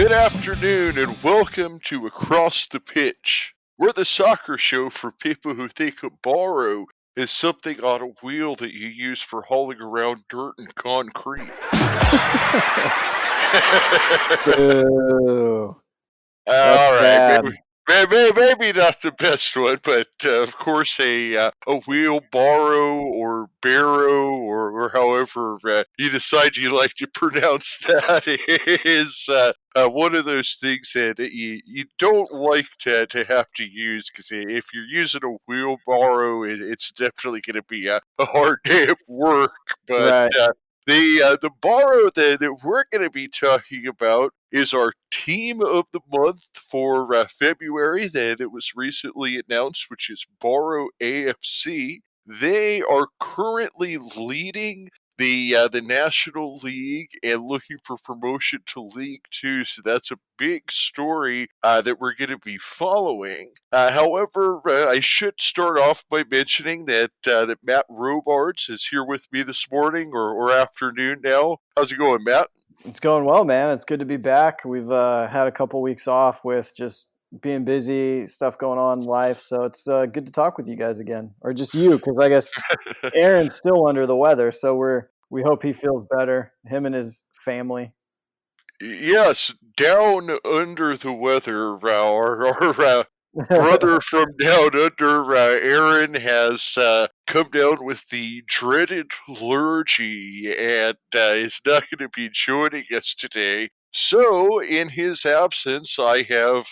Good afternoon and welcome to Across the Pitch. We're the soccer show for people who think a borrow is something on a wheel that you use for hauling around dirt and concrete. Boo. That's All right, bad. maybe not the best one, but of course a wheelbarrow or barrow or however you decide you like to pronounce that is one of those things that you don't like to have to use, because if you're using a wheelbarrow, it's definitely going to be a hard day of work. But Right. the borrow that we're going to be talking about is our team of the month for February that was recently announced, which is Barrow A.F.C. They are currently leading the National League and looking for promotion to League Two, so that's a big story that we're going to be following. However, I should start off by mentioning that Matt Robards is here with me this morning or afternoon now. How's it going, Matt? It's going well, man. It's good to be back. We've had a couple weeks off with just being busy, stuff going on in life. So it's good to talk with you guys again, or just you, because I guess Aaron's still under the weather. So we hope he feels better. Him and his family. Yes, down under the weather, our brother from down under, Aaron, has come down with the dreaded lurgy and is not going to be joining us today. So, in his absence, I have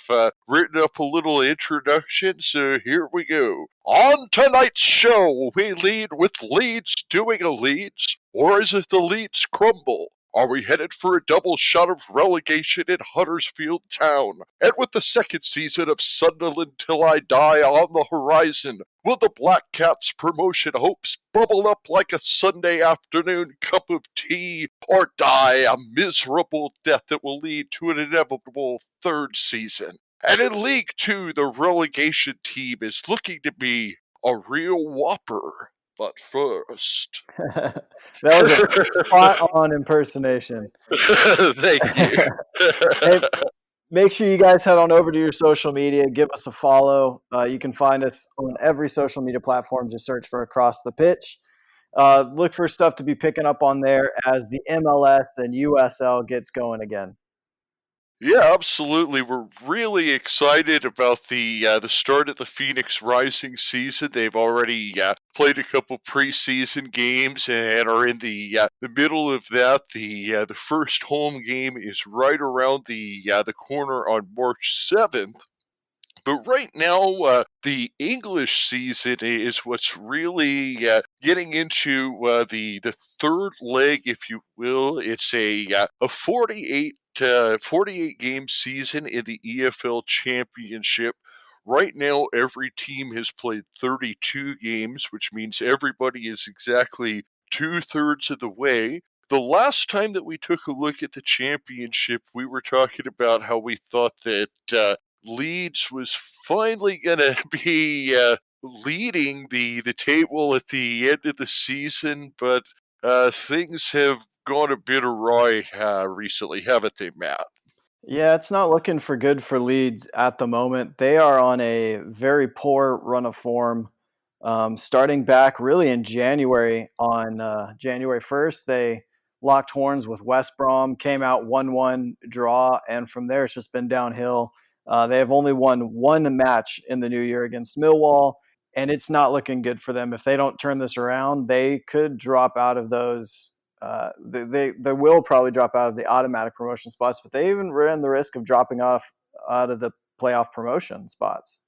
written up a little introduction, so here we go. On tonight's show, we lead with Leeds doing a Leeds, or is it the Leeds crumble? Are we headed for a double shot of relegation in Huddersfield Town? And with the second season of Sunderland Till I Die on the horizon, will the Black Cats' promotion hopes bubble up like a Sunday afternoon cup of tea, or die a miserable death that will lead to an inevitable third season? And in League Two, the relegation team is looking to be a real whopper. But first... That was a spot-on impersonation. Thank you. Hey, make sure you guys head on over to your social media. Give us a follow. You can find us on every social media platform. Just search for Across the Pitch. Look for stuff to be picking up on there as the MLS and USL gets going again. Yeah, absolutely. We're really excited about the start of the Phoenix Rising season. They've already played a couple preseason games and are in the middle of that. The first home game is right around the corner on March 7th. But right now, the English season is what's really getting into the third leg, if you will. It's a 48 game season in the EFL Championship. Right now, every team has played 32 games, which means everybody is exactly 2/3 of the way. The last time that we took a look at the championship, we were talking about how we thought that Leeds was finally going to be leading the table at the end of the season, but things have gone a bit awry recently, haven't they, Matt? Yeah, it's not looking for good for Leeds at the moment. They are on a very poor run of form. Starting back really in January, on January 1st, they locked horns with West Brom, came out 1-1 draw, and from there it's just been downhill. They have only won one match in the new year against Millwall, and it's not looking good for them. If they don't turn this around, they could drop out of those. They will probably drop out of the automatic promotion spots, but they even ran the risk of dropping off out of the playoff promotion spots.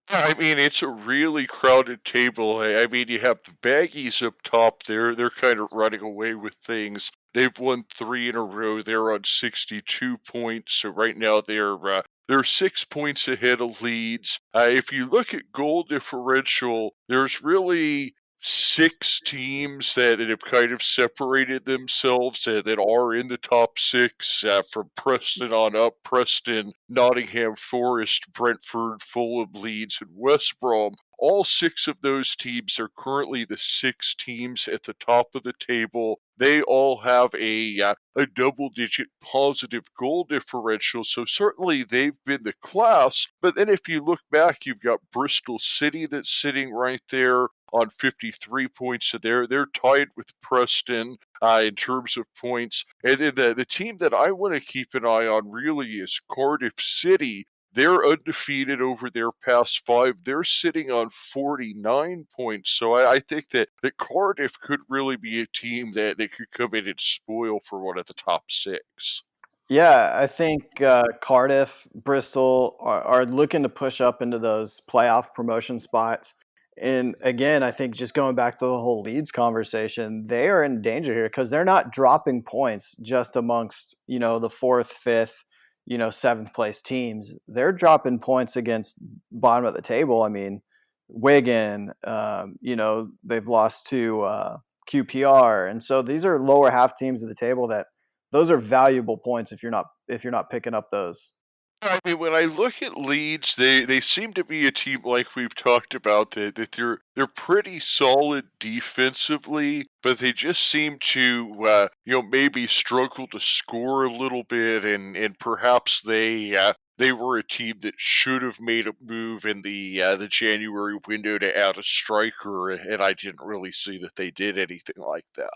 I mean, it's a really crowded table. I mean, you have the Baggies up top there. They're kind of running away with things. They've won 3 in a row. They're on 62 points. So right now they're 6 points ahead of Leeds. If you look at goal differential, there's really 6 teams that have kind of separated themselves that are in the top 6 from Preston on up. Preston, Nottingham Forest, Brentford, Fulham, Leeds, and West Brom. All 6 of those teams are currently the 6 teams at the top of the table they all have a double-digit positive goal differential. So certainly they've been the class. But then if you look back, you've got Bristol City that's sitting right there on 53 points. So they're tied with Preston in terms of points. And then the team that I want to keep an eye on really is Cardiff City. They're undefeated over their past five. They're sitting on 49 points. So I think that Cardiff could really be a team that could come in and spoil for one of the top six. Yeah, I think Cardiff, Bristol are looking to push up into those playoff promotion spots. And again, I think just going back to the whole Leeds conversation, they are in danger here because they're not dropping points just amongst, the fourth, fifth, seventh place teams. They're dropping points against bottom of the table. I mean, Wigan, they've lost to QPR. And so these are lower half teams of the table that those are valuable points if you're not picking up those. I mean, when I look at Leeds, they seem to be a team like we've talked about that they're pretty solid defensively, but they just seem to maybe struggle to score a little bit, and perhaps they were a team that should have made a move in the January window to add a striker, and I didn't really see that they did anything like that.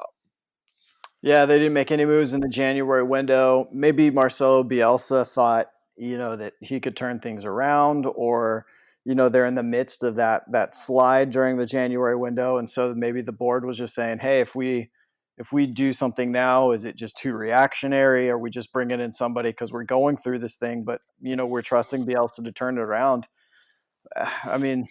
Yeah, they didn't make any moves in the January window. Maybe Marcelo Bielsa thought, that he could turn things around, or they're in the midst of that slide during the January window, and so maybe the board was just saying, "Hey, if we do something now, is it just too reactionary? Are we just bringing in somebody because we're going through this thing, but we're trusting Bielsa to turn it around?" I mean,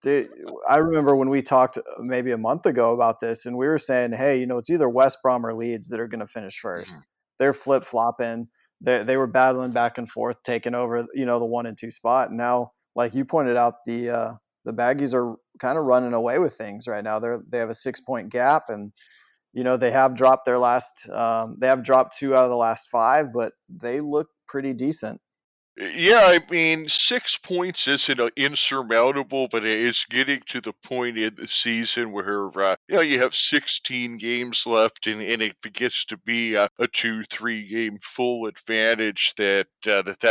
dude, I remember when we talked maybe a month ago about this, and we were saying, hey, it's either West Brom or Leeds that are going to finish Mhm. first. They're flip flopping. They were battling back and forth, taking over, the 1 and 2 spot. And now, like you pointed out, the Baggies are kind of running away with things right now. They have a 6 point gap, and they have dropped their last. They have dropped two out of the last five, but they look pretty decent. Yeah, I mean, 6 points isn't insurmountable, but it is getting to the point in the season where you have 16 games left, and it begins to be a 2-3 game full advantage that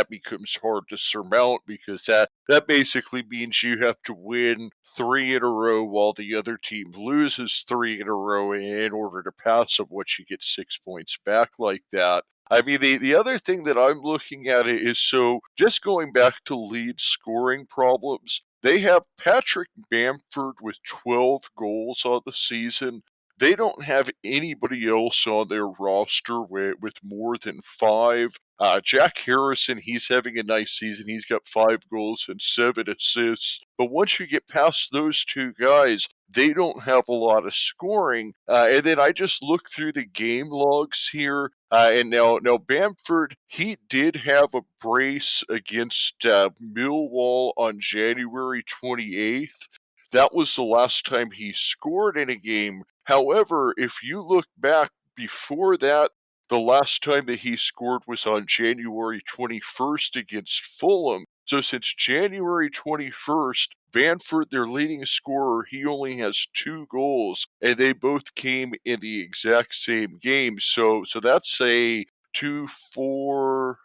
becomes hard to surmount because that basically means you have to win three in a row while the other team loses three in a row in order to pass them. Once you get 6 points back like that. I mean, the other thing that I'm looking at is so just going back to Leeds scoring problems, they have Patrick Bamford with 12 goals on the season. They don't have anybody else on their roster with more than five. Jack Harrison, he's having a nice season. He's got 5 goals and 7 assists. But once you get past those two guys, they don't have a lot of scoring. And then I just look through the game logs here. And now Bamford, he did have a brace against Millwall on January 28th. That was the last time he scored in a game. However, if you look back before that, the last time that he scored was on January 21st against Fulham. So since January 21st, Bamford, their leading scorer, he only has 2 goals, and they both came in the exact same game. So that's a 2, 4,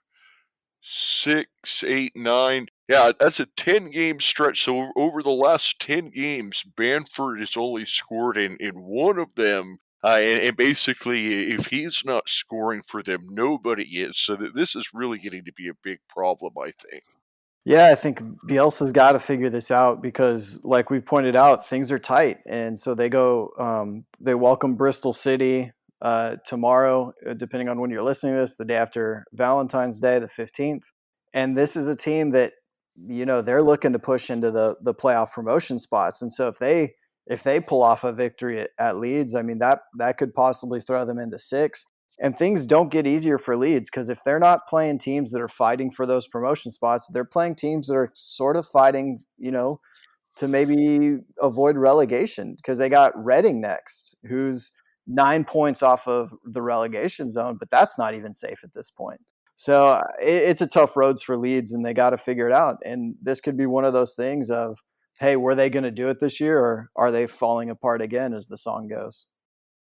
6, 8, 9. Yeah, that's a 10-game stretch. So over the last 10 games, Bamford has only scored in one of them. And basically, if he's not scoring for them, nobody is. So this is really getting to be a big problem, I think. Yeah, I think Bielsa's got to figure this out because, like we pointed out, things are tight, and so they go. They welcome Bristol City tomorrow, depending on when you're listening to this, the day after Valentine's Day, the 15th. And this is a team that they're looking to push into the playoff promotion spots, and so if they pull off a victory at Leeds, I mean that could possibly throw them into six. And things don't get easier for Leeds because if they're not playing teams that are fighting for those promotion spots, they're playing teams that are sort of fighting, to maybe avoid relegation because they got Reading next, who's 9 points off of the relegation zone, but that's not even safe at this point. So it's a tough roads for Leeds, and they got to figure it out. And this could be one of those things of, hey, were they going to do it this year, or are they falling apart again, as the song goes?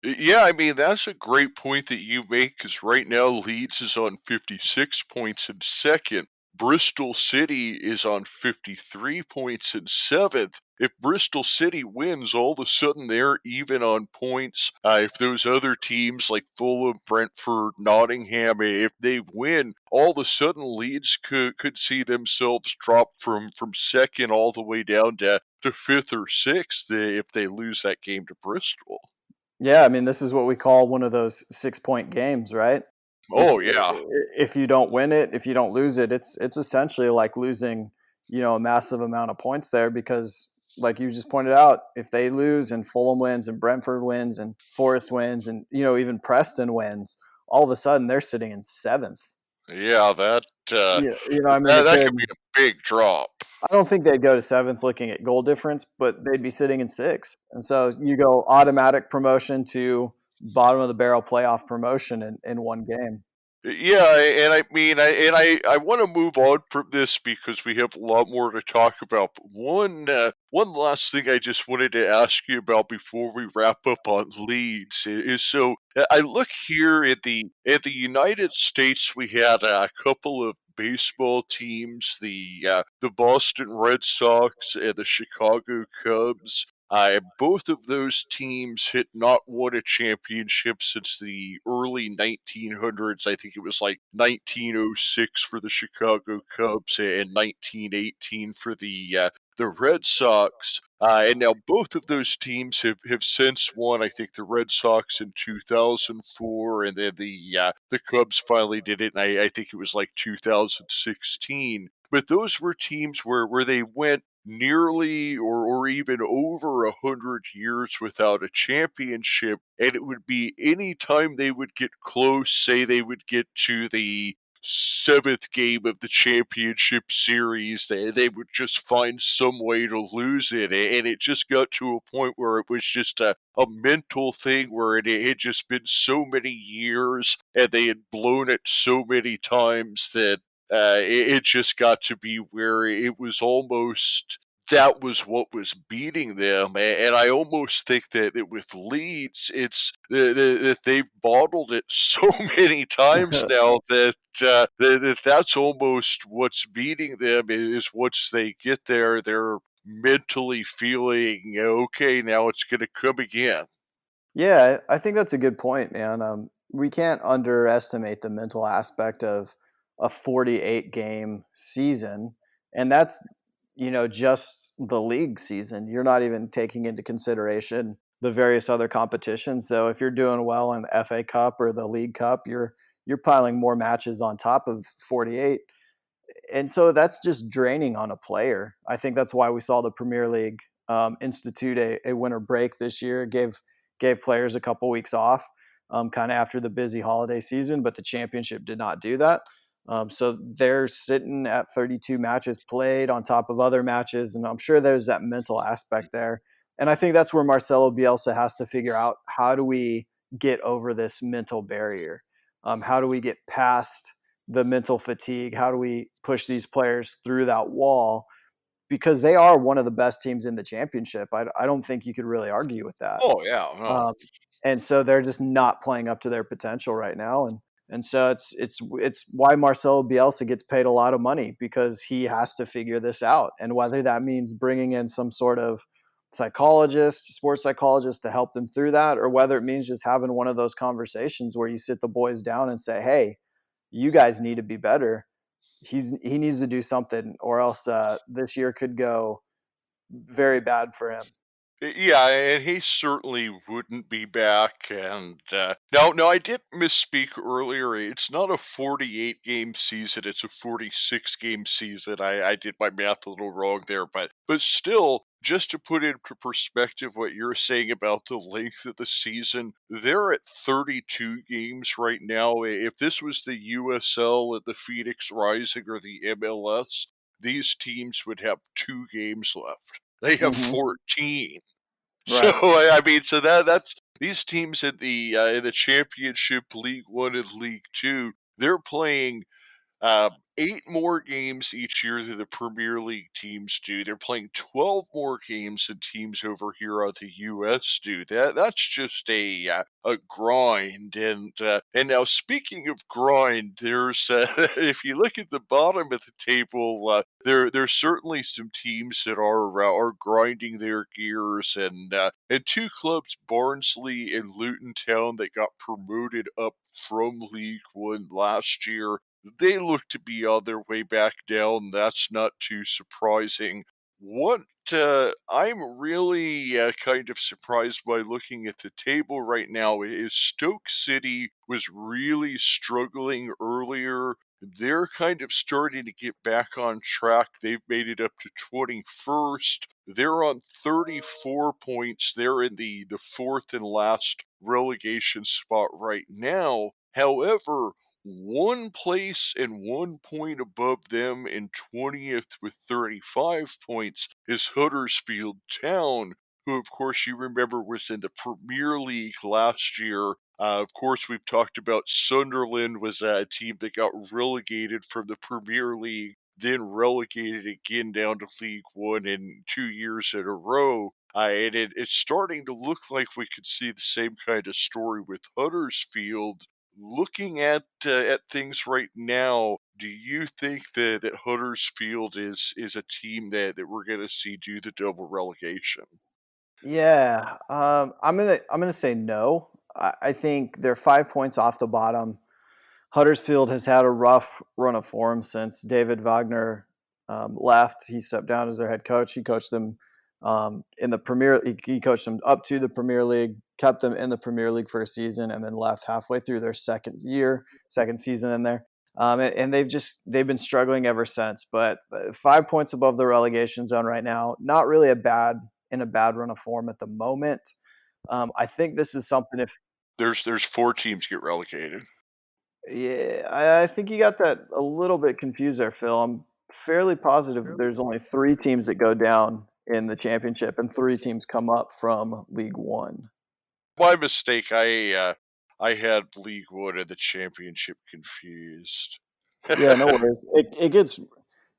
Yeah, I mean, that's a great point that you make because right now Leeds is on 56 points in second. Bristol City is on 53 points in seventh. If Bristol City wins, all of a sudden they're even on points. If those other teams like Fulham, Brentford, Nottingham, if they win, all of a sudden Leeds could see themselves drop from second all the way down to fifth or sixth if they lose that game to Bristol. Yeah, I mean, this is what we call one of those 6-point games, right? If Oh, yeah. if you don't win it, if you don't lose it, it's essentially like losing, a massive amount of points there because like you just pointed out, if they lose and Fulham wins and Brentford wins and Forest wins and even Preston wins, all of a sudden they're sitting in 7th. Yeah, Yeah, I mean, that could be a big drop. I don't think they'd go to 7th looking at goal difference, but they'd be sitting in 6th. And so you go automatic promotion to bottom of the barrel playoff promotion in one game. Yeah, and I mean, I want to move on from this because we have a lot more to talk about. But one last thing I just wanted to ask you about before we wrap up on Leeds is so I look here at the United States. We had a couple of baseball teams, the Boston Red Sox and the Chicago Cubs. Both of those teams had not won a championship since the early 1900s. I think it was like 1906 for the Chicago Cubs and 1918 for the Red Sox. And now both of those teams have since won. I think the Red Sox in 2004, and then the Cubs finally did it. And I think it was like 2016. But those were teams where they went nearly or even over 100 years without a championship, and it would be any time they would get close, say they would get to the seventh game of the championship series, they would just find some way to lose it, and it just got to a point where it was just a mental thing where it had just been so many years and they had blown it so many times that it just got to be where it was almost that was what was beating them, and I almost think that with Leeds, it's that they've bottled it so many times now that that's almost what's beating them is once they get there, they're mentally feeling okay. Now it's going to come again. Yeah, I think that's a good point, man. We can't underestimate the mental aspect of a 48 game season. And that's, just the league season. You're not even taking into consideration the various other competitions. So if you're doing well in the FA Cup or the League Cup, you're piling more matches on top of 48, and so that's just draining on a player. I think that's why we saw the Premier League institute a winter break this year. It gave players a couple weeks off, kind of after the busy holiday season, but the championship did not do that. So they're sitting at 32 matches played on top of other matches, and I'm sure there's that mental aspect there. And I think that's where Marcelo Bielsa has to figure out how do we get over this mental barrier? How do we get past the mental fatigue? How do we push these players through that wall? Because they are one of the best teams in the championship. I don't think you could really argue with that. Oh yeah, no. Um, and so they're just not playing up to their potential right now. And so it's why Marcelo Bielsa gets paid a lot of money because he has to figure this out. And whether that means bringing in some sort of psychologist, sports psychologist to help them through that, or whether it means just having one of those conversations where you sit the boys down and say, "Hey, you guys need to be better. He needs to do something, or else this year could go very bad for him." Yeah, and he certainly wouldn't be back. And no, I did misspeak earlier. It's not a 48 game season; it's a 46 game season. I did my math a little wrong there, but still, just to put into perspective what you're saying about the length of the season, they're at 32 games right now. If this was the USL, the Phoenix Rising, or the MLS, these teams would have 2 games left. They have Hmm. 14. So Right. I mean, so that's these teams in the Championship, League One, and League Two. They're playing Eight more games each year than the Premier League teams do. They're playing 12 more games than teams over here on the U.S. do. That's just a grind. And now speaking of grind, there's if you look at the bottom of the table, there's certainly some teams that are grinding their gears, and two clubs, Barnsley and Luton Town, that got promoted up from League One last year, they look to be on their way back down. That's not too surprising. What I'm really kind of surprised by looking at the table right now is Stoke City was really struggling earlier. They're kind of starting to get back on track. They've made it up to 21st. They're on 34 points. They're in the fourth and last relegation spot right now. However, one place and 1 point above them in 20th with 35 points is Huddersfield Town, who, of course, you remember was in the Premier League last year. Of course, we've talked about Sunderland was a team that got relegated from the Premier League, then relegated again down to League One in 2 years in a row. It's starting to look like we could see the same kind of story with Huddersfield. Looking at things right now, do you think that Huddersfield is a team that we're going to see do the double relegation? Yeah, I'm gonna say no. I think they're 5 points off the bottom. Huddersfield has had a rough run of form since David Wagner left. He stepped down as their head coach. He coached them in the Premier. He coached them up to the Premier League, kept them in the Premier League for a season, and then left halfway through their second season in there. And they've been struggling ever since. But 5 points above the relegation zone right now. Not really a bad run of form at the moment. I think this is something if There's four teams get relegated. Yeah, I think you got that a little bit confused there, Phil. I'm fairly positive there's only three teams that go down in the championship and three teams come up from League One. My mistake. I had League One and the Championship confused. Yeah, no worries.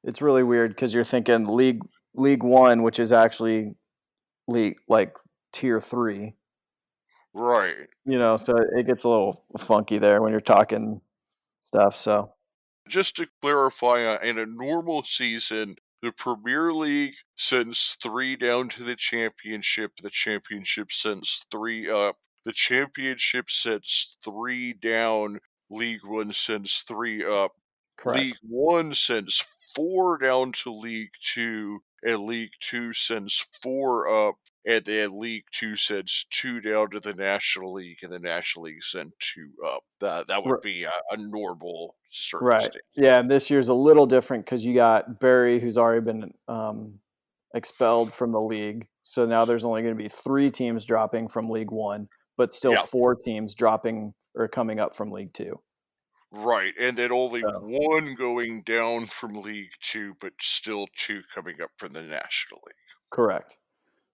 It's really weird because you're thinking League One, which is actually league like tier three. Right. So it gets a little funky there when you're talking stuff. So Just to clarify, in a normal season, the Premier League sends three down to the Championship. The Championship sends three up. The Championship sends three down. League One sends three up. League correct. One sends four down to League Two, and League Two sends four up, and then League Two sends two down to the National League, and the National League send two up. That would be a normal Right. circumstance. Yeah, and this year's a little different because you got Barry, who's already been expelled from the league. So now there's only going to be three teams dropping from League One, but still Yeah, four teams dropping or coming up from League Two. right. And then only So one going down from League Two, but still two coming up from the National League. correct.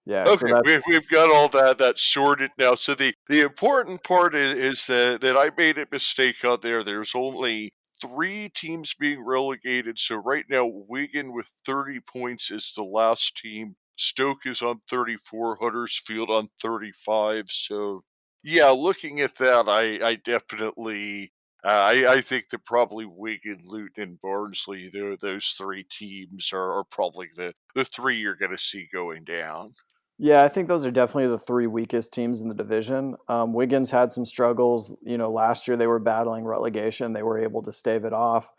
Yeah. So Okay, that's we've got all that sorted now. So the important part is that I made a mistake out there. There's only three teams being relegated. So right now, Wigan with 30 points is the last team. Stoke is on 34. Huddersfield on 35. So yeah, looking at that, I definitely. I think that probably Wigan, Luton, and Barnsley, those three teams are probably the three you're going to see going down. Yeah, I think those are definitely the three weakest teams in the division. Wiggins had some struggles. Last year they were battling relegation. They were able to stave it off,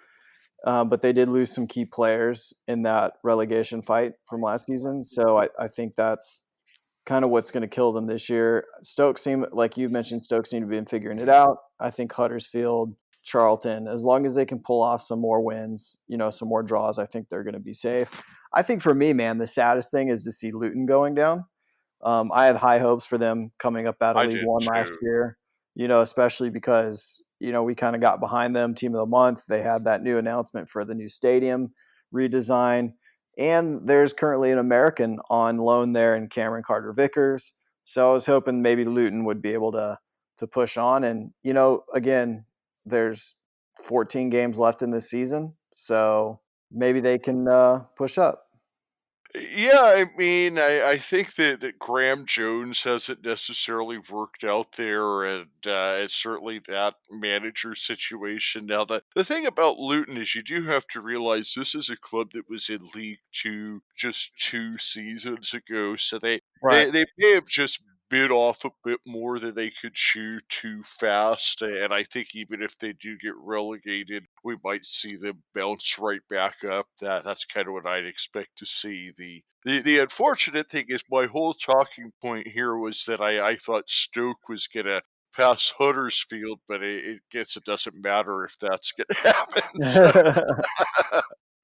but they did lose some key players in that relegation fight from last season. So I think that's kind of what's going to kill them this year. Stoke seem like you mentioned. Stoke seem to be figuring it out. I think Huddersfield, Charlton, as long as they can pull off some more wins, some more draws, I think they're going to be safe. I think for me, man, the saddest thing is to see Luton going down. I had high hopes for them coming up out of I League did One last too. year, especially because, we kind of got behind them, team of the month. They had that new announcement for the new stadium redesign. And there's currently an American on loan there in Cameron Carter Vickers. So I was hoping maybe Luton would be able to push on. And, again, there's 14 games left in this season, so maybe they can push up. Yeah, I mean, I think that Graham Jones hasn't necessarily worked out there, and it's certainly that manager situation. Now, the thing about Luton is you do have to realize this is a club that was in League Two just 2 seasons ago, so they Right. they, they may have just bit off a bit more than they could chew too fast, and I think even if they do get relegated, we might see them bounce right back up. That's kind of what I'd expect to see. The unfortunate thing is my whole talking point here was that I thought Stoke was gonna pass Huddersfield, but it guess it doesn't matter if that's gonna happen. So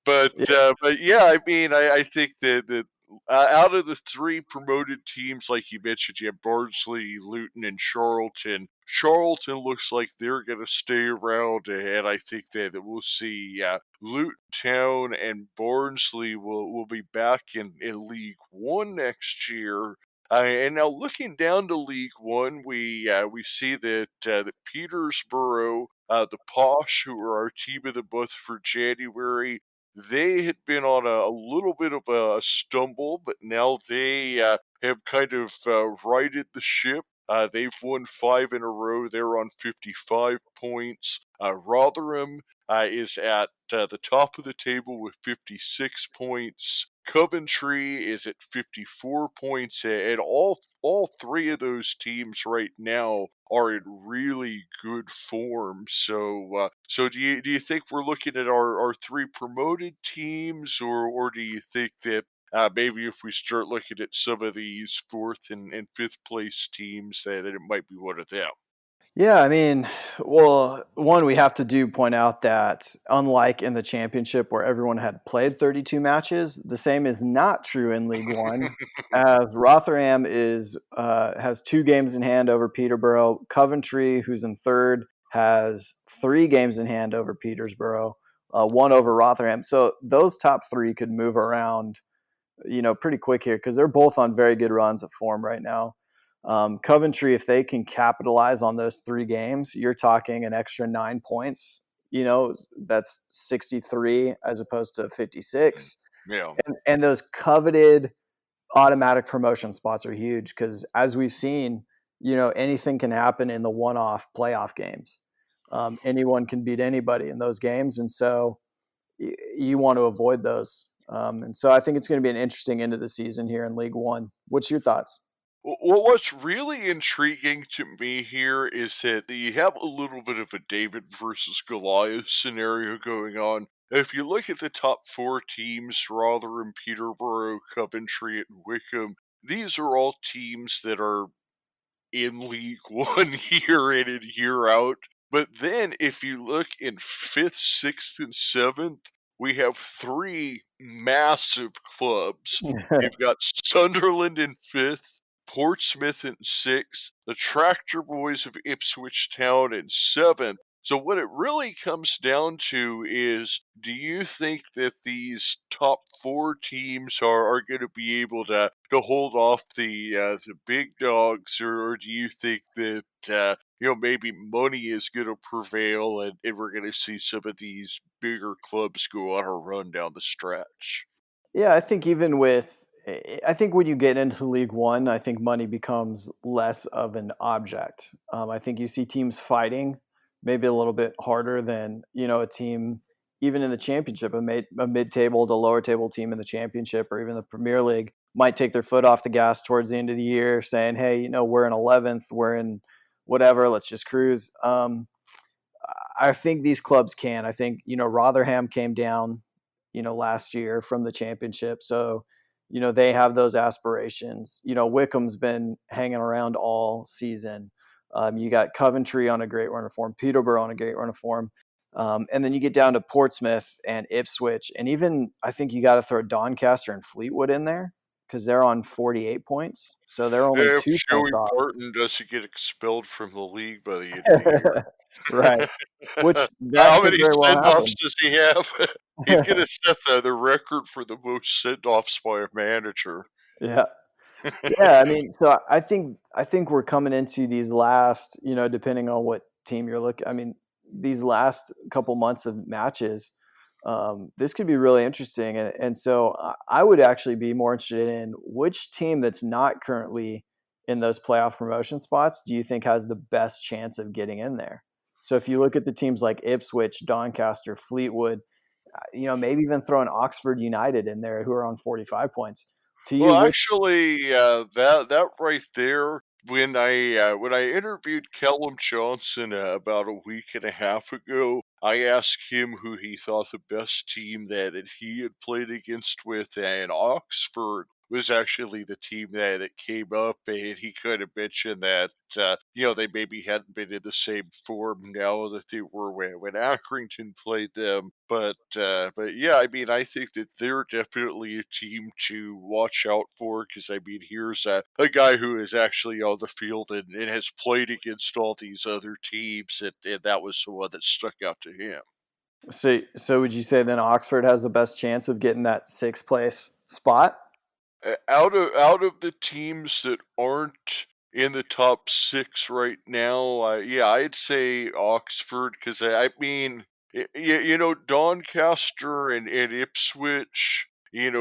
Yeah. but yeah, I mean, I think that out of the three promoted teams, like you mentioned, you have Barnsley, Luton, and Charlton. Charlton looks like they're going to stay around, and I think that we'll see Luton Town and Barnsley will be back in League One next year. And now looking down to League One, we see that Petersborough, the Posh, who are our team of the month for January, they had been on a little bit of a stumble, but now they have kind of righted the ship. They've won 5 in a row. They're on 55 points. Rotherham is at the top of the table with 56 points. Coventry is at 54 points, and all three of those teams right now are in really good form. So do you think we're looking at our three promoted teams, or do you think that maybe if we start looking at some of these fourth and fifth place teams, that it might be one of them? Yeah, I mean, well, one, we have to do point out that unlike in the championship where everyone had played 32 matches, the same is not true in League One, as Rotherham has 2 games in hand over Peterborough. Coventry, who's in third, has 3 games in hand over Petersborough, one over Rotherham. So those top three could move around, pretty quick here because they're both on very good runs of form right now. Coventry, if they can capitalize on those 3 games, you're talking an extra 9 points. That's 63 as opposed to Mm, 56. yeah. And those coveted automatic promotion spots are huge because, as we've seen, anything can happen in the one-off playoff games. Anyone can beat anybody in those games, and so you want to avoid those. And so I think it's going to be an interesting end of the season here in League One. What's your thoughts? Well, what's really intriguing to me here is that you have a little bit of a David versus Goliath scenario going on. If you look at the top four teams, Rotherham, Peterborough, Coventry, and Wickham, these are all teams that are in League One year in and year out. But then if you look in fifth, sixth, and seventh, we have three massive clubs. You've got Sunderland in fifth, Portsmouth in sixth, the Tractor Boys of Ipswich Town in seventh. So what it really comes down to is, do you think that these top four teams are going to be able to hold off the big dogs, or do you think that maybe money is going to prevail, and we're going to see some of these bigger clubs go on a run down the stretch? Yeah, I think even with I think when you get into League One, I think money becomes less of an object. I think you see teams fighting maybe a little bit harder than a team even in the championship, a mid-table to lower table team in the championship or even the Premier League might take their foot off the gas towards the end of the year, saying, "Hey, we're in 11th, we're in whatever, let's just cruise." I think these clubs can. I think, Rotherham came down, last year from the championship. So, they have those aspirations. Wickham's been hanging around all season. You got Coventry on a great run of form, Peterborough on a great run of form. And then you get down to Portsmouth and Ipswich. And even I think you got to throw Doncaster and Fleetwood in there because they're on 48 points. So they're only If 2 points Joey off. Barton doesn't get expelled from the league by the end of the year. Right. Which that How could many very well send-offs happen. does he have? He's gonna set the record for the most send-offs by a manager. Yeah. Yeah, I mean, so I think we're coming into these last, depending on what team you're looking. I mean, these last couple months of matches, this could be really interesting. And so I would actually be more interested in which team that's not currently in those playoff promotion spots do you think has the best chance of getting in there? So if you look at the teams like Ipswich, Doncaster, Fleetwood, maybe even throwing Oxford United in there who are on 45 points. To you, Well, which actually, that right there, when I interviewed Callum Johnson about a week and a half ago, I asked him who he thought the best team that he had played against with, and Oxford was actually the team that came up, and he kind of mentioned that they maybe hadn't been in the same form now that they were when Accrington played them, but yeah, I mean, I think that they're definitely a team to watch out for because I mean, here's a guy who is actually on the field and has played against all these other teams, and that was the one that stuck out to him. so would you say then Oxford has the best chance of getting that sixth place spot? Out of the teams that aren't in the top six right now, yeah, I'd say Oxford because I mean, Doncaster and Ipswich.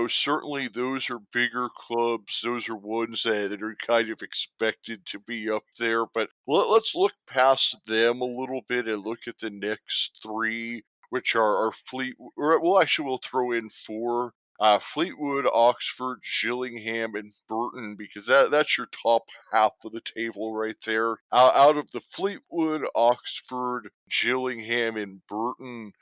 Certainly those are bigger clubs. Those are ones that are kind of expected to be up there. But let's look past them a little bit and look at the next three, which are Fleet. Well, actually, we'll throw in four Fleetwood, Oxford, Gillingham, and Burton, because that's your top half of the table right there. Out of the Fleetwood, Oxford, Gillingham, and Burton,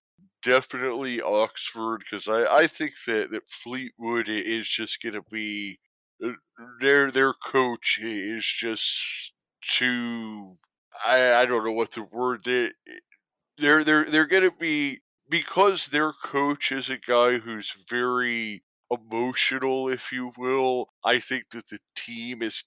definitely Oxford, because I think that Fleetwood is just going to be uh, their coach is just too. I don't know what the word is. They're gonna be because their coach is a guy who's very emotional, if you will. I think that the team is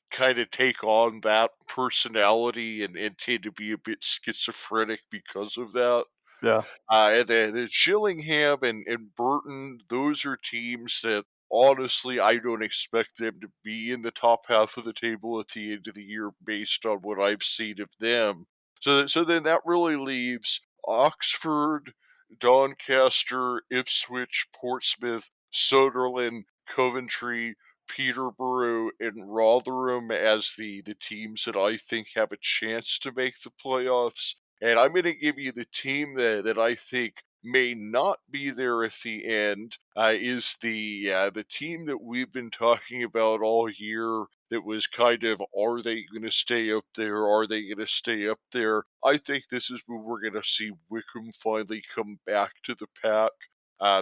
kind of take on that personality and tend to be a bit schizophrenic because of that. Yeah. And the Gillingham and Burton, those are teams that honestly I don't expect them to be in the top half of the table at the end of the year based on what I've seen of them. So then that really leaves Oxford, Doncaster, Ipswich, Portsmouth, Sunderland, Coventry, Peterborough, and Rotherham as the teams that I think have a chance to make the playoffs. And I'm going to give you the team that I think may not be there at the end is the team that we've been talking about all year. That was kind of, are they going to stay up there? Are they going to stay up there? I think this is where we're going to see Wickham finally come back to the pack.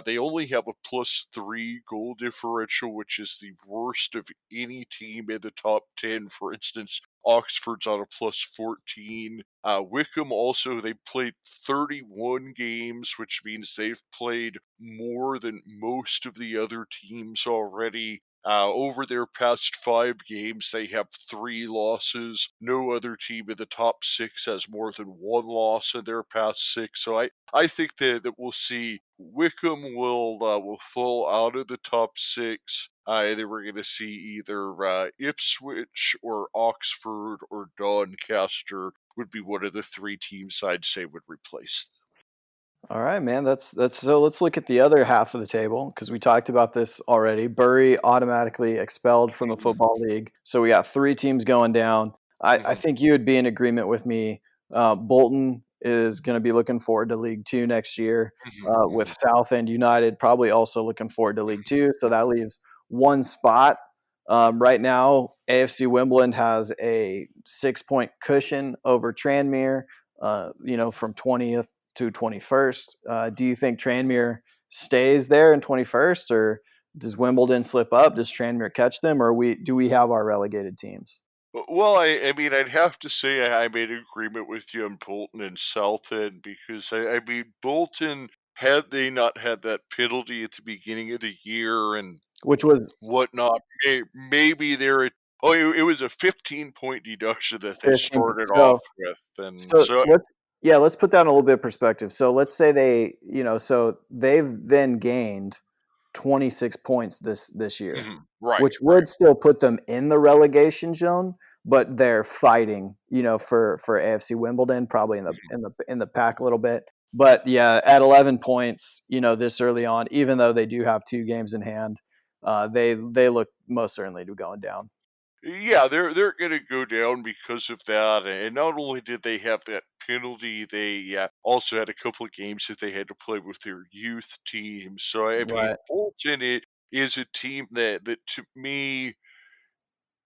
They only have a +3 goal differential, which is the worst of any team in the top 10. For instance, Oxford's on a +14. Wickham also, they played 31 games, which means they've played more than most of the other teams already. Over their past 5 games, they have 3 losses. No other team in the top six has more than 1 loss in their past six. So I think that we'll see Wickham will fall out of the top six. And then we're going to see either Ipswich or Oxford or Doncaster would be one of the three teams I'd say would replace them. All right, man. That's so let's look at the other half of the table because we talked about this already. Bury automatically expelled from the Mhm, football league. So we got three teams going down. I mhm, think you would be in agreement with me. Bolton is going to be looking forward to League Two next year, mhm, with mhm, Southend United probably also looking forward to League Two. So that leaves one spot. Right now, AFC Wimbledon has a 6 point cushion over Tranmere, from 20th to 21st. Do you think Tranmere stays there in 21st, or does Wimbledon slip up? Does Tranmere catch them, or do we have our relegated teams? Well, I mean, I'd have to say I made an agreement with you on Bolton and Southend because I mean, Bolton, had they not had that penalty at the beginning of the year and Which was whatnot, maybe they're oh, it was a 15-point deduction that they 15. started off So with, and so so let's put that in a little bit of perspective. So let's say so they've then gained 26 points this year, right, which right. would still put them in the relegation zone. but they're fighting, for AFC Wimbledon, probably in the Mhm. in the in the pack a little bit. But yeah, at 11 points, this early on, even though they do have 2 games in hand, they look most certainly to going down. Yeah, they're gonna go down because of that, and not only did they have that penalty, they also had a couple of games that they had to play with their youth team. So I mean, Right. Bolton is a team that to me,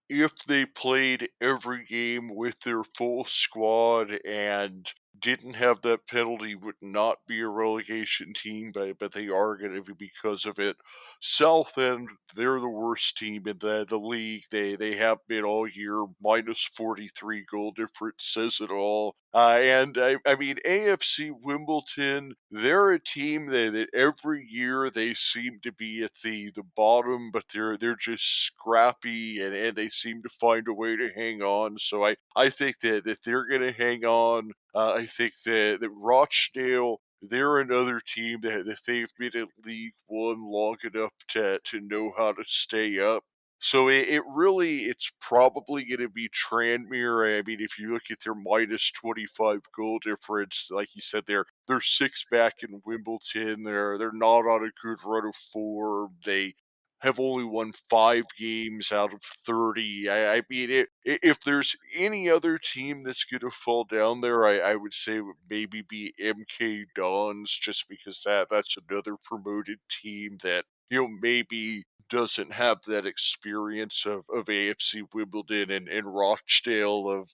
if they played every game with their full squad and didn't have that penalty, would not be a relegation team, but they are going to be because of it. Southend, they're the worst team in the league. They have been all year. Minus 43 goal difference says it all. And I mean, AFC Wimbledon, they're a team that every year they seem to be at the bottom, but they're just scrappy, and they seem to find a way to hang on. So I think that they're going to hang on. I think that Rochdale, they're another team that they've been in League One long enough to know how to stay up. So it really, it's probably going to be Tranmere. I mean, if you look at their minus 25 goal difference, like you said, they're six back in Wimbledon. They're not on a good run of form. They have only won 5 games out of 30. I mean, if there's any other team that's going to fall down there, I would say it would maybe be MK Dons, just because that's another promoted team that maybe doesn't have that experience of AFC Wimbledon and Rochdale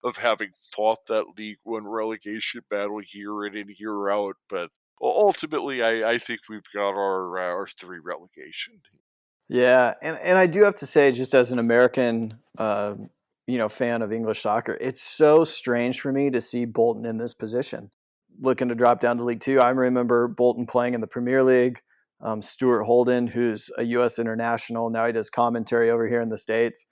of having fought that League One relegation battle year in and year out. But ultimately, I think we've got our 3 relegation. Yeah, and I do have to say, just as an American, fan of English soccer, it's so strange for me to see Bolton in this position, looking to drop down to League Two. I remember Bolton playing in the Premier League. Stuart Holden, who's a U.S. international, now he does commentary over here in the States,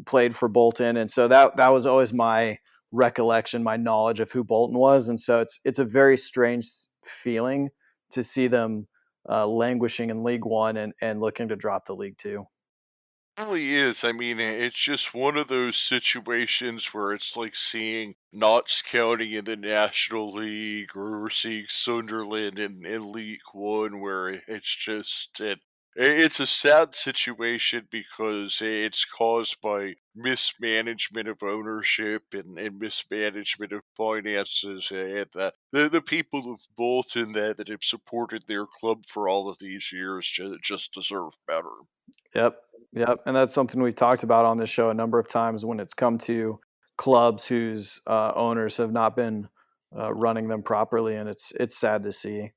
played for Bolton, and so that was always my recollection, my knowledge of who Bolton was, and so it's a very strange feeling to see them languishing in League One and looking to drop to League Two. Really is. I mean, it's just one of those situations where it's like seeing Notts County in the National League, or we're seeing Sunderland in League One, where it's just it's a sad situation because it's caused by mismanagement of ownership and mismanagement of finances, and the people of Bolton that have supported their club for all of these years just deserve better. Yep, yep, and that's something we've talked about on this show a number of times when it's come to clubs whose owners have not been running them properly, and it's sad to see.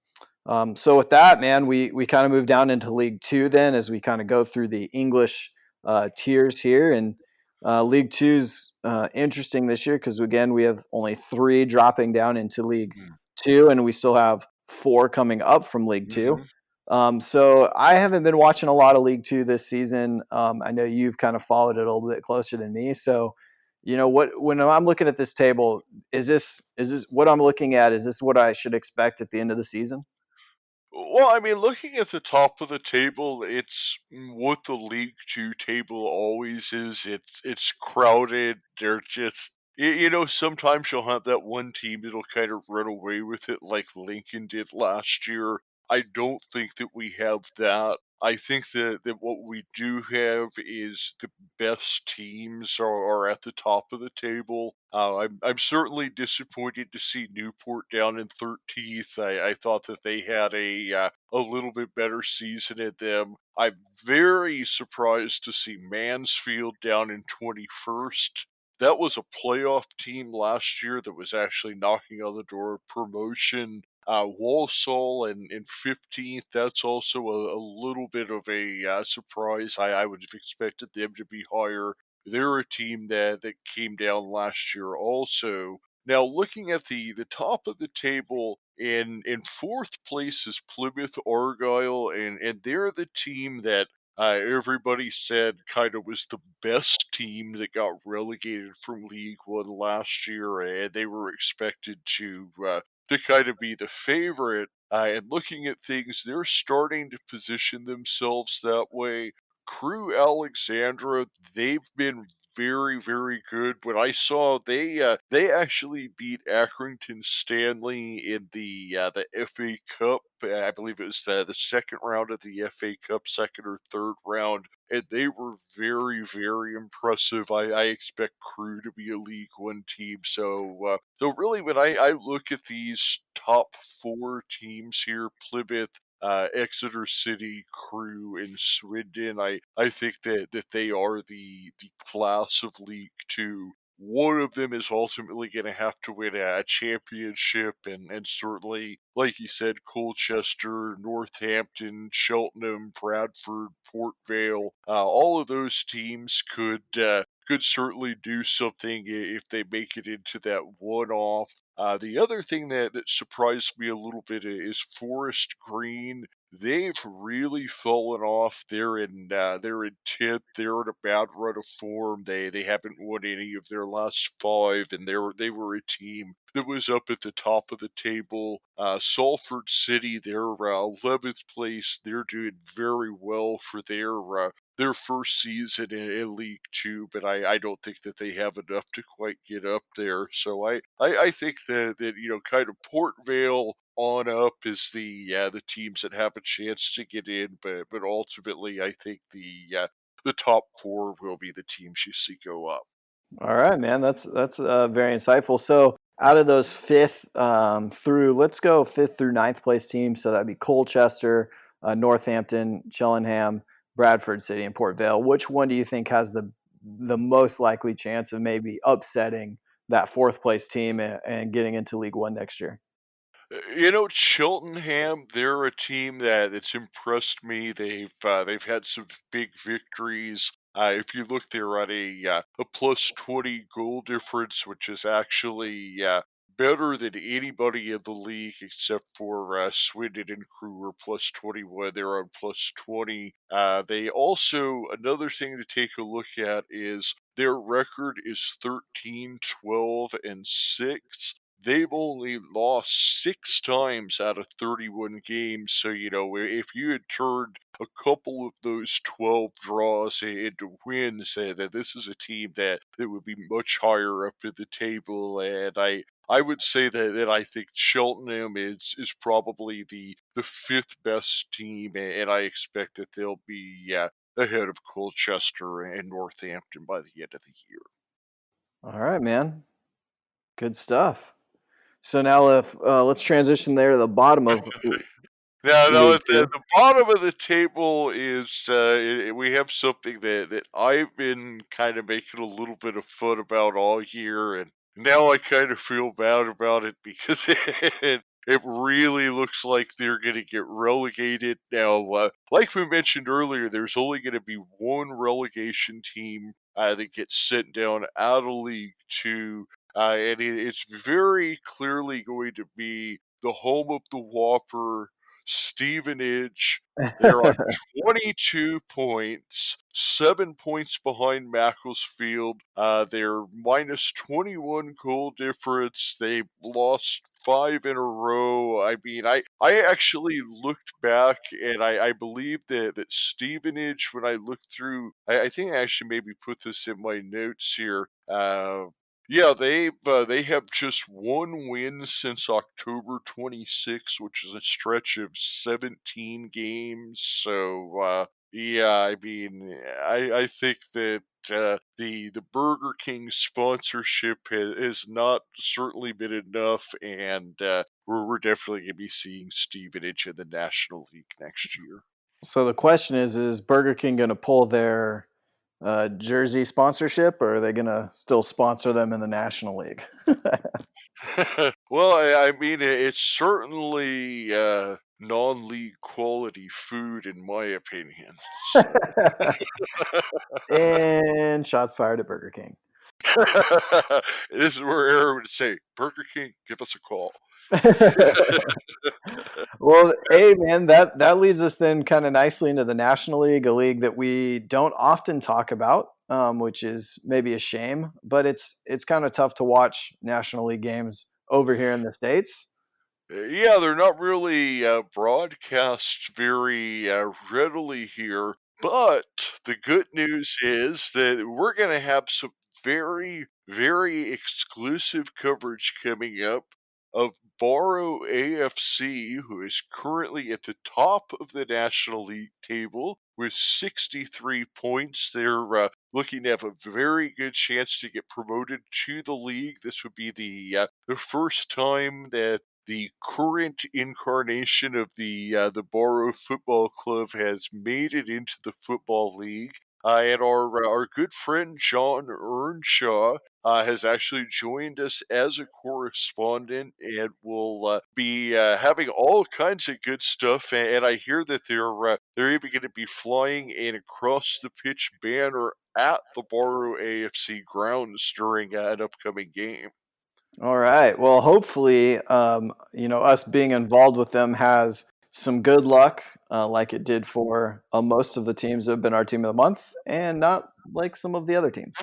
So with that, man, we kind of move down into League Two then as we kind of go through the English tiers here, and League Two's interesting this year because again we have only 3 dropping down into League Two, and we still have 4 coming up from League Two. Mm-hmm. So I haven't been watching a lot of League Two this season. I know you've kind of followed it a little bit closer than me. So, what when I'm looking at this table, is this what I'm looking at? Is this what I should expect at the end of the season? Well, I mean, looking at the top of the table, it's what the League Two table always is. It's crowded. They're just sometimes you'll have that one team that'll kind of run away with it, like Lincoln did last year. I don't think that we have that. I think that what we do have is the best teams are at the top of the table. I'm certainly disappointed to see Newport down in 13th. I thought that they had a little bit better season at them. I'm very surprised to see Mansfield down in 21st. That was a playoff team last year that was actually knocking on the door of promotion. Walsall in 15th, that's also a little bit of a surprise. I would have expected them to be higher. They're a team that came down last year also. Now, looking at the top of the table, in fourth place is Plymouth Argyle, and they're the team that everybody said kind of was the best team that got relegated from League One last year, and they were expected to kind of be the favorite. And looking at things, they're starting to position themselves that way. Crew Alexandra, they've been very, very good. But I saw they actually beat Accrington Stanley in the FA Cup. I believe it was the second round of the FA Cup, second or third round, and they were very, very impressive. I expect Crew to be a League One team. So really, when I look at these top four teams here, Plymouth, Exeter City, Crew, and Swindon, I think that they are the class of League Two. One of them is ultimately going to have to win a championship, and certainly, like you said, Colchester, Northampton, Cheltenham, Bradford, Port Vale, all of those teams could certainly do something if they make it into that one-off. The other thing that surprised me a little bit is Forest Green. They've really fallen off. They're in 10th. They're in a bad run of form. They haven't won any of their last five, and they were a team that was up at the top of the table. Salford City, they're 11th place. They're doing very well for their first season in League Two, but I don't think that they have enough to quite get up there. So I think that kind of Port Vale on up is the teams that have a chance to get in, but ultimately I think the top four will be the teams you see go up. All right, man. That's very insightful. So out of those fifth through, let's go fifth through ninth place teams. So that'd be Colchester, Northampton, Chillingham, Bradford City, and Port Vale. Which one do you think has the most likely chance of maybe upsetting that fourth place team and getting into League One next year? Cheltenham, they're a team that's impressed me. They've had some big victories. If you look, they're at a plus 20 goal difference, which is actually better than anybody in the league except for Swindon and Crew are plus 21. They're on plus 20. They also, another thing to take a look at is their record is 13, 12, and 6. They've only lost 6 times out of 31 games. So, if you had turned a couple of those 12 draws into wins, that this is a team that would be much higher up in the table. And I would say that I think Cheltenham is probably the fifth best team, and I expect that they'll be ahead of Colchester and Northampton by the end of the year. All right, man. Good stuff. So now if let's transition there to the bottom of No, no, League at the, Two. the bottom of the table is we have something that I've been kind of making a little bit of fun about all year, and now I kind of feel bad about it because it really looks like they're going to get relegated. Now, like we mentioned earlier, there's only going to be one relegation team that gets sent down out of League Two, and it's very clearly going to be the home of the Whopper, Stevenage. They're on 22 points, 7 points behind Macclesfield. They're minus 21 goal difference. They've lost five in a row. I mean, I actually looked back and I believe that Stevenage, when I looked through, I think I actually maybe put this in my notes here. Yeah, they have just one win since October 26th, which is a stretch of 17 games. So yeah, I mean, I think that the Burger King sponsorship has not certainly been enough, and we're definitely going to be seeing Stevenage in the National League next year. So the question is Burger King going to pull their jersey sponsorship, or are they going to still sponsor them in the National League? Well, I mean, it's certainly non-league quality food, in my opinion. So, And shots fired at Burger King. this is where Aaron would say, "Burger King, give us a call." Well, hey man, that leads us then kind of nicely into the National League, a league that we don't often talk about, which is maybe a shame, but it's kind of tough to watch National League games over here in the States. Yeah, they're not really broadcast very readily here. But the good news is that we're going to have some very, very exclusive coverage coming up of Barrow A.F.C., who is currently at the top of the National League table with 63 points. They're looking to have a very good chance to get promoted to the league. This would be the first time that the current incarnation of the Borough Football Club has made it into the football league. And our good friend John Earnshaw has actually joined us as a correspondent, and will be having all kinds of good stuff. And I hear that they're even going to be flying an across the pitch banner at the Borough AFC grounds during an upcoming game. All right. Well, hopefully, us being involved with them has some good luck, like it did for most of the teams that have been our team of the month, and not like some of the other teams.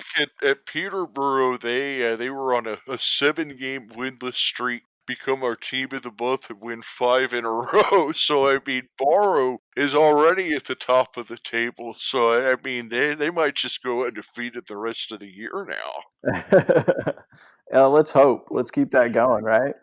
At Peterborough, they were on a 7 game winless streak, become our team of the month, and win 5 in a row. So I mean, Barrow is already at the top of the table. So I mean, they might just go undefeated the rest of the year now. Let's hope. Let's keep that going, right?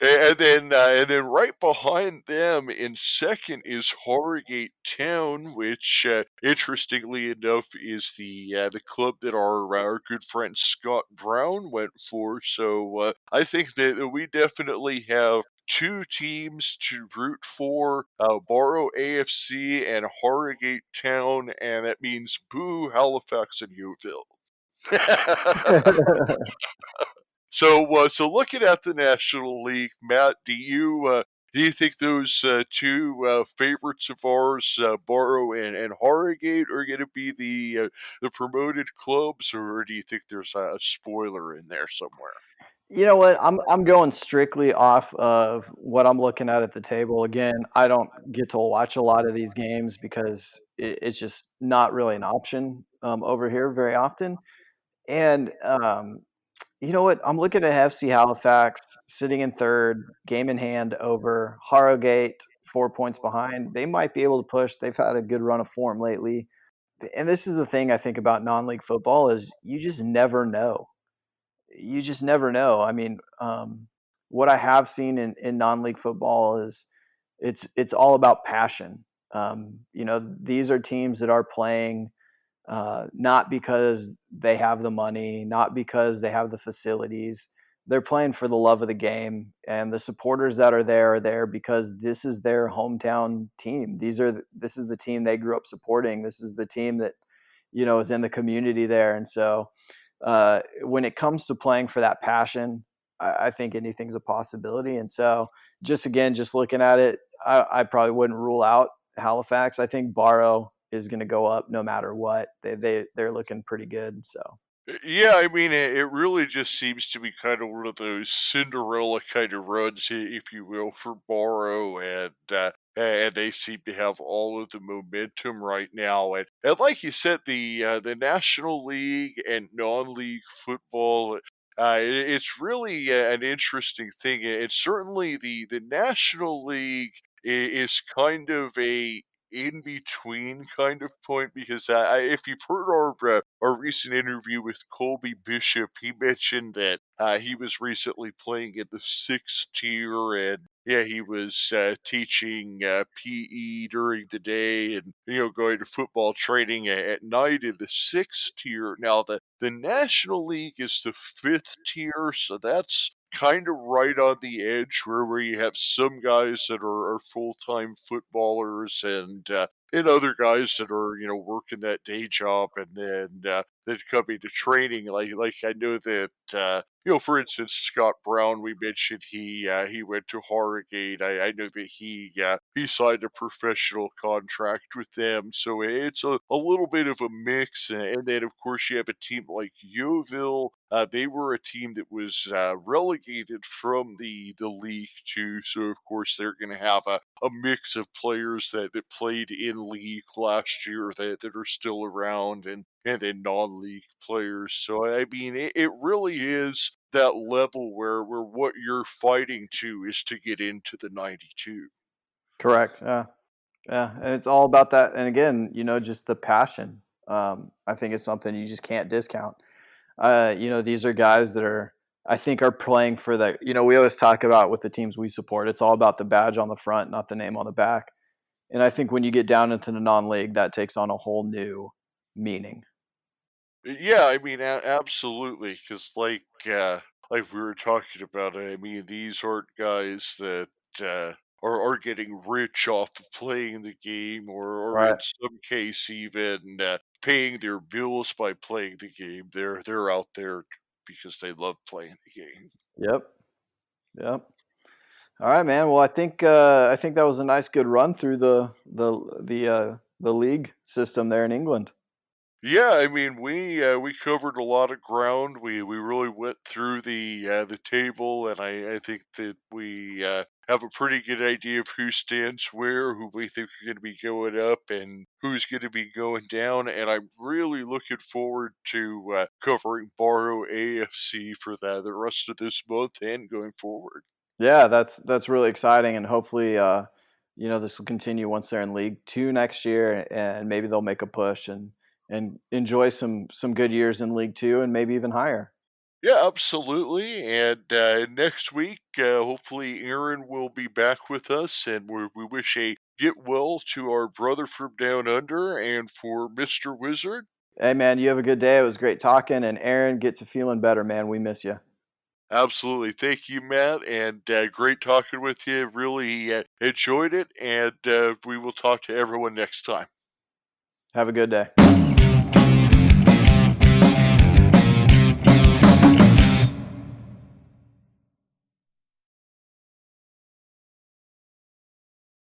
And then right behind them in second is Harrogate Town, which interestingly enough is the club that our good friend Scott Brown went for. So I think that we definitely have two teams to root for: Barrow AFC and Harrogate Town, and that means boo Halifax and Yeovil. So looking at the National League, Matt, do you think those two favorites of ours, Barrow and Harrogate, are going to be the promoted clubs, or do you think there's a spoiler in there somewhere? You know what? I'm going strictly off of what I'm looking at the table. Again, I don't get to watch a lot of these games because it's just not really an option over here very often. And you know what? I'm looking at FC Halifax sitting in third, game in hand over Harrogate, 4 points behind. They might be able to push. They've had a good run of form lately. And this is the thing I think about non-league football is you just never know. You just never know. I mean, what I have seen in non-league football is it's all about passion. These are teams that are playing not because they have the money, not because they have the facilities. They're playing for the love of the game, and the supporters that are there because this is their hometown team. This is the team they grew up supporting. This is the team that is in the community there, and so when it comes to playing for that passion, I think anything's a possibility. And so, just looking at it, I probably wouldn't rule out Halifax. I think Barrow is going to go up no matter what. They're looking pretty good. So Yeah, I mean, it really just seems to be kind of one of those Cinderella kind of runs, if you will, for Borrow, and they seem to have all of the momentum right now. And like you said, the National League and non-league football, it's really an interesting thing. It's certainly the National League is kind of a in between kind of point, because if you've heard our recent interview with Colby Bishop, he mentioned that he was recently playing in the sixth tier, and yeah, he was teaching PE during the day, and going to football training at night in the sixth tier. Now the National League is the fifth tier, so that's kind of right on the edge where you have some guys that are full-time footballers, and other guys that are working that day job, and then coming to training, like I know that for instance, Scott Brown, we mentioned he went to Harrogate. I know that he signed a professional contract with them, so it's a little bit of a mix. And then of course you have a team like Yeovil. They were a team that was relegated from the league too, so of course they're going to have a mix of players that played in league last year that are still around, and then non-league players. So I mean, it really is that level where what you're fighting to is to get into the 92. correct. Yeah. Yeah, and it's all about that. And again, just the passion. I think it's something you just can't discount. These are guys that I think, are playing for the. We always talk about with the teams we support. It's all about the badge on the front, not the name on the back. And I think when you get down into the non-league, that takes on a whole new meaning. Yeah, I mean, absolutely, because like we were talking about, I mean, these aren't guys that are getting rich off of playing the game, or Right. in some case even paying their bills by playing the game. They're out there because they love playing the game. Yep. Yep. All right, man. Well, I think that was a nice, good run through the league system there in England. Yeah, I mean, we covered a lot of ground. We really went through the table, and I think that we have a pretty good idea of who stands where, who we think are going to be going up, and who's going to be going down. And I'm really looking forward to covering Barrow A.F.C. for the rest of this month and going forward. Yeah, that's really exciting, and hopefully, this will continue once they're in League Two next year, and maybe they'll make a push and enjoy some good years in League Two, and maybe even higher. Yeah, absolutely. And next week, hopefully, Aaron will be back with us, and we wish a get well to our brother from down under and for Mr. Wizard. Hey, man, you have a good day. It was great talking, and Aaron, get to feeling better, man. We miss you. Absolutely. Thank you, Matt, and great talking with you. Really enjoyed it, and we will talk to everyone next time. Have a good day.